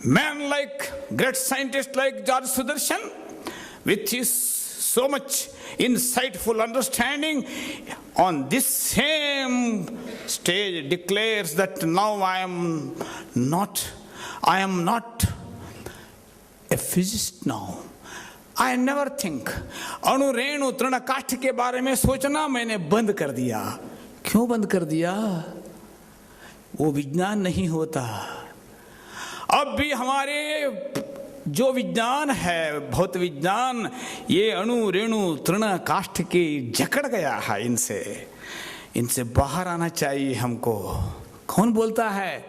Man like great scientist like George Sudarshan, with his so much insightful understanding, on this same stage declares that now I am not a physicist now. I never think. अणु रेणु तृण काष्ठ के बारे में सोचना मैंने बंद कर दिया. क्यों बंद कर दिया? वो विज्ञान नहीं होता. अब भी हमारे जो विज्ञान है, भौत विज्ञान, ये अणु रेणु तृण काष्ठ की जकड़ गया है. इनसे बाहर आना चाहिए हमको. कौन बोलता है?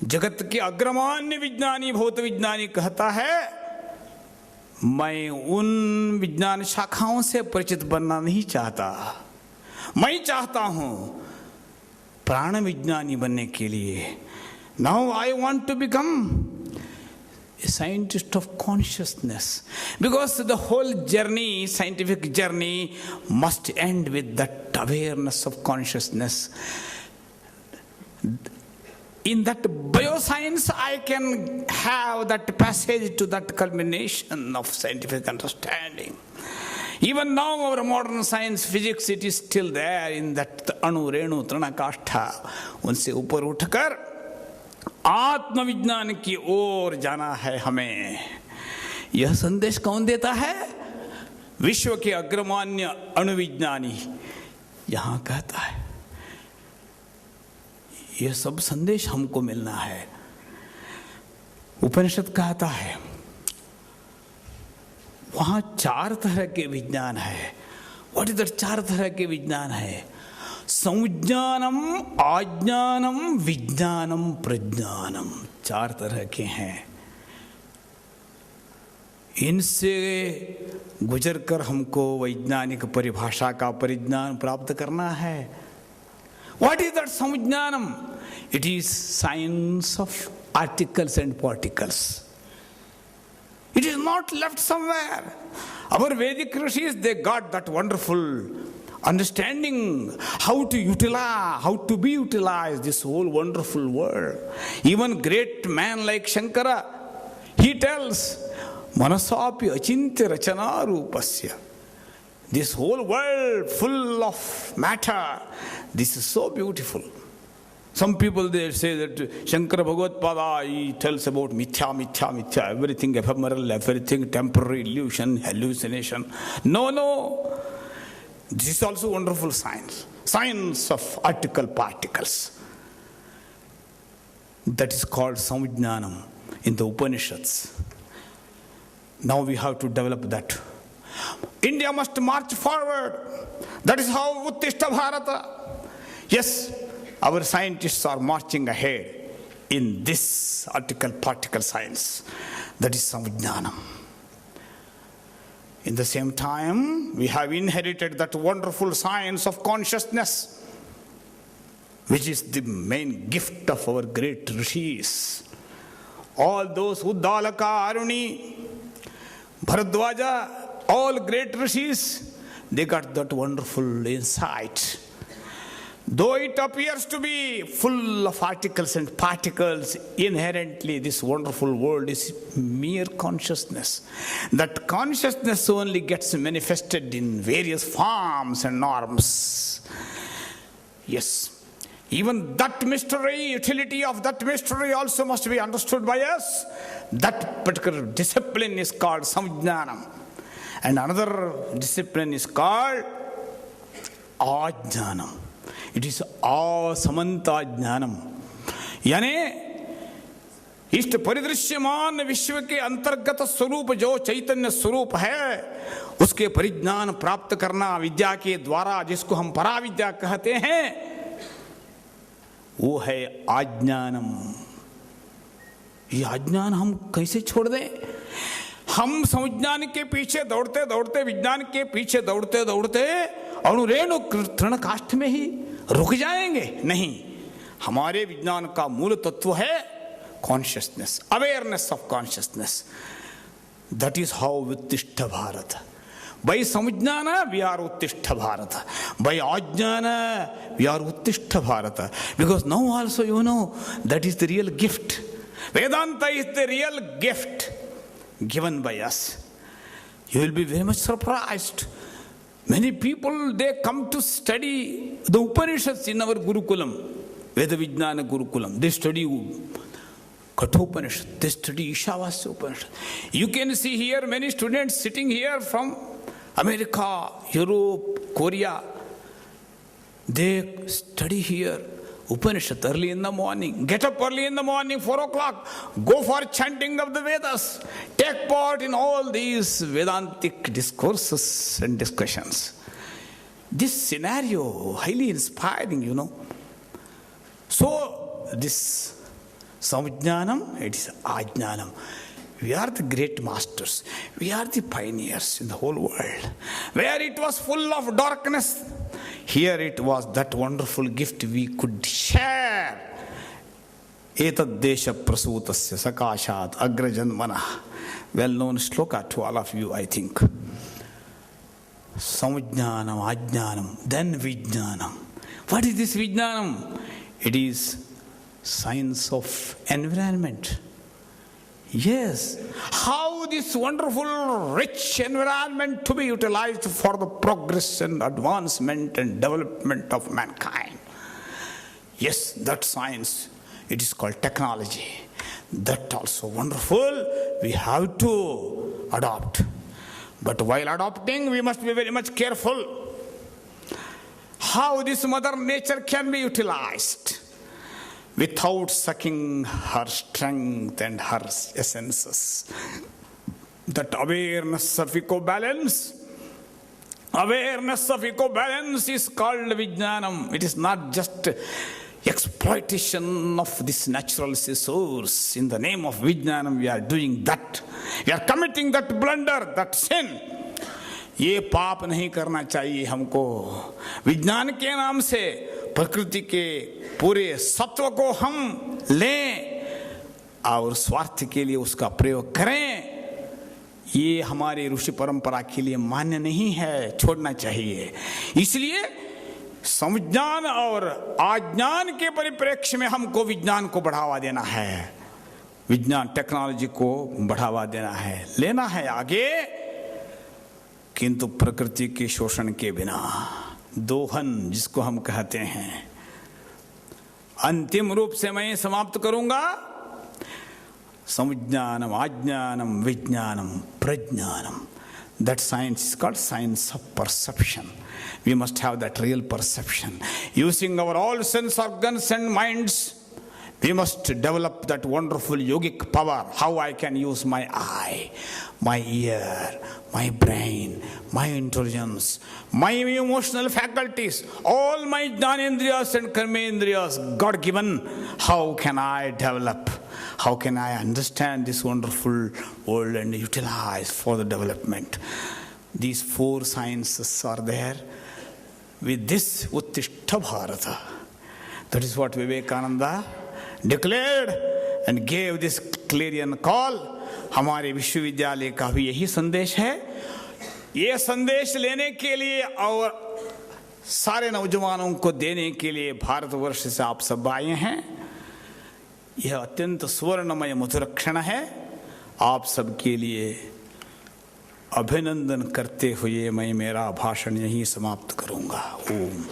जगत के अग्रमान्य विज्ञानी भौत विज्ञानी कहता है, मैं उन विज्ञान शाखाओं से परिचित बनना नहीं चाहता. मैं चाहता हूं प्राण विज्ञानी बनने के लिए. Now I want to become a scientist of consciousness, because the whole journey, scientific journey, must end with that awareness of consciousness. In that bioscience, I can have that passage to that culmination of scientific understanding. Even now, our modern science, physics, it is still there in that anu, renu, trana, kashtha. उनसे ऊपर उठकर आत्मविज्ञान की ओर जाना है हमें. यह संदेश कौन देता है? विश्व के अग्रमान्य अणुविज्ञानी यहां कहता है. यह सब संदेश हमको मिलना है. उपनिषद कहता है वहां 4 तरह के विज्ञान है. व्हाट इज दैट 4 तरह के विज्ञान है? संज्ञानम, आज्ञानम, विज्ञानम, प्रज्ञानम. 4 तरह के हैं. इनसे गुजर कर हमको वैज्ञानिक परिभाषा का परिज्ञान प्राप्त करना है. What is that samujnanam? It is science of articles and particles. It is not left somewhere. Our Vedic rishis, they got that wonderful understanding how to be utilized this whole wonderful world. Even great man like Shankara, he tells, Manasapi achintya rachana rupasya. This whole world full of matter, this is so beautiful. Some people, they say that Shankara Bhagavad Pada, he tells about mithya, everything ephemeral, everything temporary, illusion, hallucination. No. This is also wonderful science of article particles. That is called samujnanam in the Upanishads. Now we have to develop that. India must march forward. That is how Uttishta Bharata. Yes, our scientists are marching ahead in this article particle science. That is samujnanam. In the same time, we have inherited that wonderful science of consciousness, which is the main gift of our great rishis. All those Uddalaka, Aruni, Bharadwaja, all great rishis, they got that wonderful insight. Though it appears to be full of articles and particles, inherently this wonderful world is mere consciousness. That consciousness only gets manifested in various forms and norms. Yes, even that mystery, utility of that mystery also must be understood by us. That particular discipline is called samjnanam. And another discipline is called ajnanam. It is asamanta jnanam. यानी इष्ट परिदृश्यमान विश्व के अंतर्गत स्वरूप जो चैतन्य स्वरूप है, उसके परिज्ञान प्राप्त करना विद्या के द्वारा, जिसको हम पराविद्या कहते हैं, वो है आज्ञानम. ये आज्ञान हम कैसे छोड़ दें? हम संज्ञान के पीछे दौड़ते दौड़ते, विज्ञान के पीछे दौड़ते दौड़ते अणुरेणु तृण काष्ठ में ही रुक जाएंगे? नहीं. हमारे विज्ञान का मूल तत्व है consciousness, awareness of consciousness. That is how उत्तिष्ठ Bharat. by samujnana we are uttishtha bharata, by ajnana we are uttishtha bharata. Because now also you know that is the real gift. Vedanta is the real gift given by us. You will be very much surprised. Many people, they come to study the Upanishads in our Gurukulam, Veda Vijnana Gurukulam. They study Kathopanishad, they study Ishavasya Upanishad. You can see here many students sitting here from America, Europe, Korea. They study here Upanishad early in the morning. Get up early in the morning, 4 o'clock. Go for chanting of the Vedas. Take part in all these Vedantic discourses and discussions. This scenario, highly inspiring, you know. So, this Samjnanam, it is Ajnanam. We are the great masters. We are the pioneers in the whole world. Where it was full of darkness, here it was that wonderful gift we could share. Etad desha prasutasya sakashat agrajanmana. Well-known shloka to all of you, I think. Samjnanam, Ajnanam, then Vijnanam. What is this Vijnanam? It is science of environment. Yes, how this wonderful, rich environment to be utilized for the progress and advancement and development of mankind. Yes, that science, it is called technology. That also wonderful, we have to adopt. But while adopting, we must be very much careful how this Mother Nature can be utilized without sucking her strength and her essences. That awareness of eco-balance is called Vijnanam. It is not just exploitation of this natural resource. In the name of Vijnanam, we are doing that. We are committing that blunder, that sin. ये पाप नहीं करना चाहिए हमको. विज्ञान के नाम से प्रकृति के पूरे सत्व को हम लें और स्वार्थ के लिए उसका प्रयोग करें, ये हमारे ऋषि परंपरा के लिए मान्य नहीं है, छोड़ना चाहिए. इसलिए संविज्ञान और आज्ञान के परिप्रेक्ष्य में हमको विज्ञान को बढ़ावा देना है, विज्ञान टेक्नोलॉजी को बढ़ावा देना है, लेना है आगे, किंतु प्रकृति के शोषण के बिना. दोहन जिसको हम कहते हैं. अंतिम रूप से मैं समाप्त करूंगा. संविज्ञानम, आज्ञानम, विज्ञानम, प्रज्ञानम. That science is called science of perception. We must have that real perception. Using our all sense organs and minds, we must develop that wonderful yogic power. How I can use my eye, my ear, my brain, my intelligence, my emotional faculties, all my jnanendriyas and karmendriyas, God given. How can I develop? How can I understand this wonderful world and utilize for the development? These 4 sciences are there. With this, Uttishta Bharata. That is what Vivekananda declared and gave this clarion call. हमारे विश्वविद्यालय का भी यही संदेश है. ये संदेश लेने के लिए और सारे नौजवानों को देने के लिए भारतवर्ष से आप सब आए हैं. यह अत्यंत स्वर्णमय मधुर क्षण है. आप सबके लिए अभिनंदन करते हुए मैं मेरा भाषण यहीं समाप्त करूंगा. ओम.